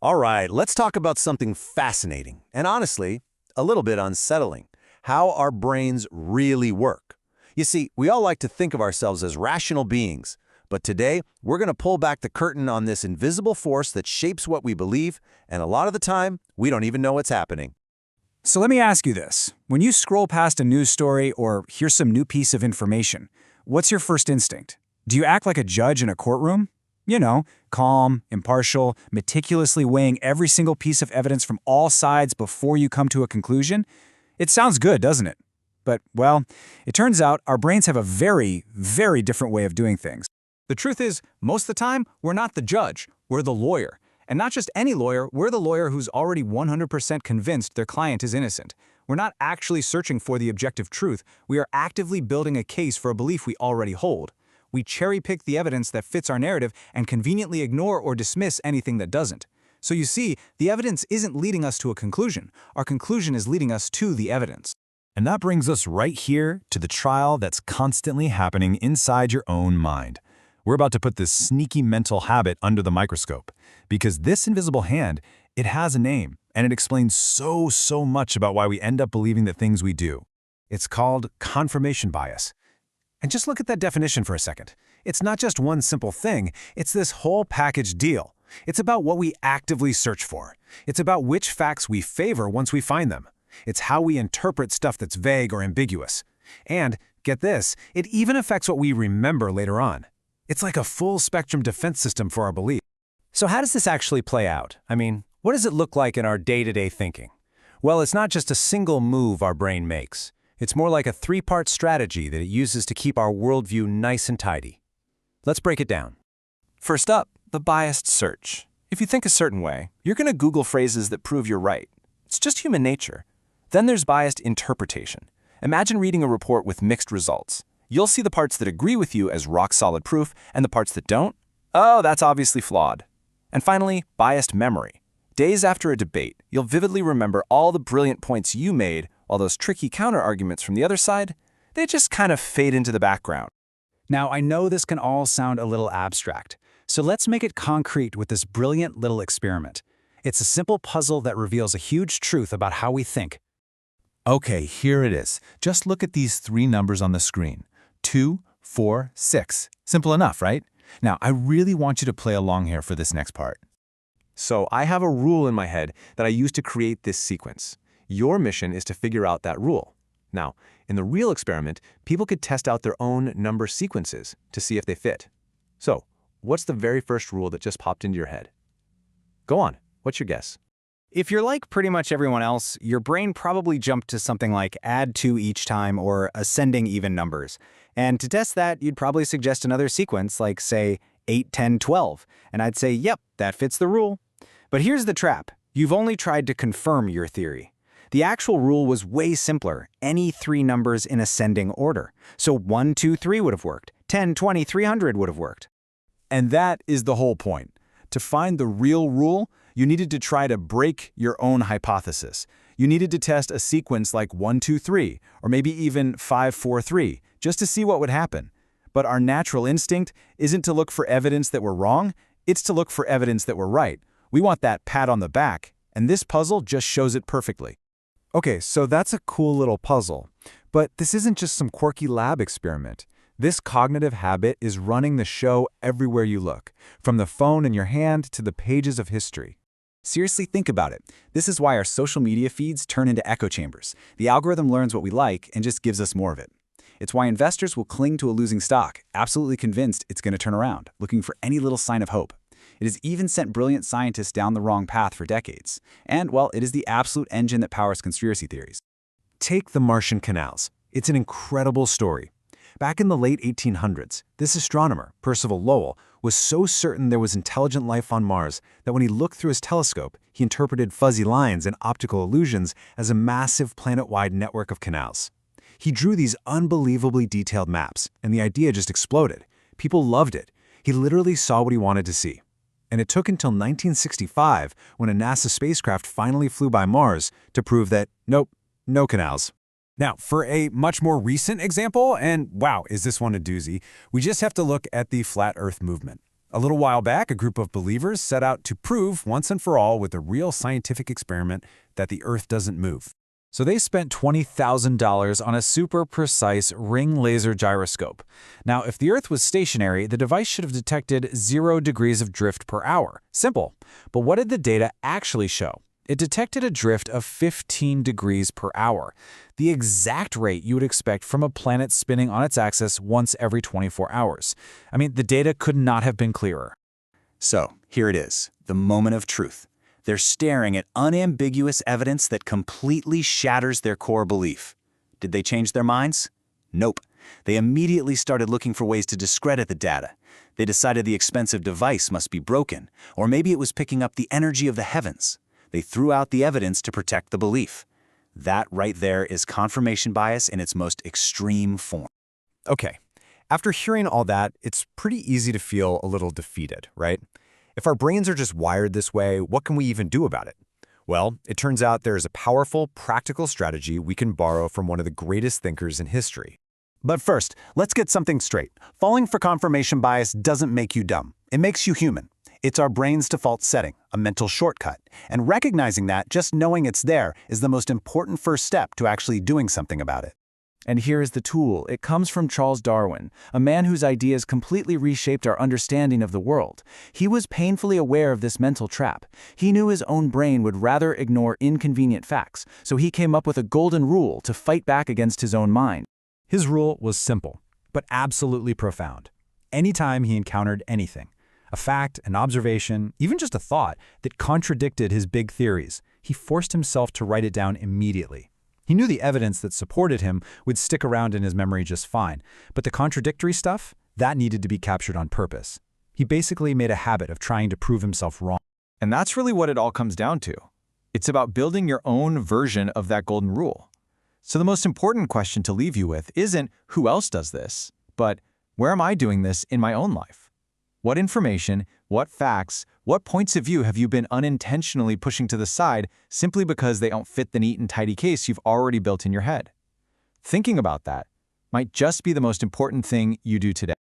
All right, let's talk about something fascinating and honestly, a little bit unsettling. How our brains really work. You see, we all like to think of ourselves as rational beings, but today we're going to pull back the curtain on this invisible force that shapes what we believe, and a lot of the time, we don't even know what's happening. So let me ask you this. When you scroll past a news story or hear some new piece of information, what's your first instinct? Do you act like a judge in a courtroom? You know, calm, impartial, meticulously weighing every single piece of evidence from all sides before you come to a conclusion? It sounds good, doesn't it? But, well, it turns out our brains have a very, very different way of doing things. The truth is, most of the time, we're not the judge, we're the lawyer. And not just any lawyer, we're the lawyer who's already 100% convinced their client is innocent. We're not actually searching for the objective truth, we are actively building a case for a belief we already hold. We cherry-pick the evidence that fits our narrative and conveniently ignore or dismiss anything that doesn't. So you see, the evidence isn't leading us to a conclusion. Our conclusion is leading us to the evidence. And that brings us right here to the trial that's constantly happening inside your own mind. We're about to put this sneaky mental habit under the microscope, because this invisible hand, it has a name, and it explains so much about why we end up believing the things we do. It's called confirmation bias. And just look at that definition for a second. It's not just one simple thing, it's this whole package deal. It's about what we actively search for. It's about which facts we favor once we find them. It's how we interpret stuff that's vague or ambiguous. And, get this, it even affects what we remember later on. It's like a full-spectrum defense system for our belief. So how does this actually play out? I mean, what does it look like in our day-to-day thinking? Well, it's not just a single move our brain makes. It's more like a three-part strategy that it uses to keep our worldview nice and tidy. Let's break it down. First up, the biased search. If you think a certain way, you're going to Google phrases that prove you're right. It's just human nature. Then there's biased interpretation. Imagine reading a report with mixed results. You'll see the parts that agree with you as rock-solid proof, and the parts that don't? Oh, that's obviously flawed. And finally, biased memory. Days after a debate, you'll vividly remember all the brilliant points you made, while those tricky counter-arguments from the other side, they just kind of fade into the background. Now, I know this can all sound a little abstract, so let's make it concrete with this brilliant little experiment. It's a simple puzzle that reveals a huge truth about how we think. Okay, here it is. Just look at these three numbers on the screen. 2, 4, 6. Simple enough, right? Now, I really want you to play along here for this next part. So I have a rule in my head that I use to create this sequence. Your mission is to figure out that rule. Now, in the real experiment, people could test out their own number sequences to see if they fit. So, what's the very first rule that just popped into your head? Go on, what's your guess? If you're like pretty much everyone else, your brain probably jumped to something like add 2 each time or ascending even numbers. And to test that, you'd probably suggest another sequence like, say, 8, 10, 12. And I'd say, yep, that fits the rule. But here's the trap. You've only tried to confirm your theory. The actual rule was way simpler, any 3 numbers in ascending order. So 1, 2, 3 would have worked. 10, 20, 300 would have worked. And that is the whole point. To find the real rule, you needed to try to break your own hypothesis. You needed to test a sequence like 1, 2, 3, or maybe even 5, 4, 3, just to see what would happen. But our natural instinct isn't to look for evidence that we're wrong, it's to look for evidence that we're right. We want that pat on the back, and this puzzle just shows it perfectly. Okay, so that's a cool little puzzle. But this isn't just some quirky lab experiment. This cognitive habit is running the show everywhere you look, from the phone in your hand to the pages of history. Seriously, think about it. This is why our social media feeds turn into echo chambers. The algorithm learns what we like and just gives us more of it. It's why investors will cling to a losing stock, absolutely convinced it's going to turn around, looking for any little sign of hope. It has even sent brilliant scientists down the wrong path for decades. And, well, it is the absolute engine that powers conspiracy theories. Take the Martian Canals. It's an incredible story. Back in the late 1800s, this astronomer, Percival Lowell, was so certain there was intelligent life on Mars that when he looked through his telescope, he interpreted fuzzy lines and optical illusions as a massive planet-wide network of canals. He drew these unbelievably detailed maps, and the idea just exploded. People loved it. He literally saw what he wanted to see. And it took until 1965, when a NASA spacecraft finally flew by Mars, to prove that, nope, no canals. Now, for a much more recent example, and wow, is this one a doozy, we just have to look at the Flat Earth movement. A little while back, a group of believers set out to prove once and for all with a real scientific experiment that the Earth doesn't move. So they spent $20,000 on a super precise ring laser gyroscope. Now, if the Earth was stationary, the device should have detected 0 degrees of drift per hour. Simple. But what did the data actually show? It detected a drift of 15 degrees per hour, the exact rate you would expect from a planet spinning on its axis once every 24 hours. I mean, the data could not have been clearer. So, here it is, the moment of truth. They're staring at unambiguous evidence that completely shatters their core belief. Did they change their minds? Nope. They immediately started looking for ways to discredit the data. They decided the expensive device must be broken, or maybe it was picking up the energy of the heavens. They threw out the evidence to protect the belief. That right there is confirmation bias in its most extreme form. Okay, after hearing all that, it's pretty easy to feel a little defeated, right? If our brains are just wired this way, what can we even do about it? Well, it turns out there is a powerful, practical strategy we can borrow from one of the greatest thinkers in history. But first, let's get something straight. Falling for confirmation bias doesn't make you dumb. It makes you human. It's our brain's default setting, a mental shortcut. And recognizing that, just knowing it's there, is the most important first step to actually doing something about it. And here is the tool. It comes from Charles Darwin, a man whose ideas completely reshaped our understanding of the world. He was painfully aware of this mental trap. He knew his own brain would rather ignore inconvenient facts, so he came up with a golden rule to fight back against his own mind. His rule was simple, but absolutely profound. Anytime he encountered anything, a fact, an observation, even just a thought that contradicted his big theories, he forced himself to write it down immediately. He knew the evidence that supported him would stick around in his memory just fine, but the contradictory stuff, that needed to be captured on purpose. He basically made a habit of trying to prove himself wrong. And that's really what it all comes down to. It's about building your own version of that golden rule. So the most important question to leave you with isn't who else does this, but where am I doing this in my own life? What information, what facts, what points of view have you been unintentionally pushing to the side simply because they don't fit the neat and tidy case you've already built in your head? Thinking about that might just be the most important thing you do today.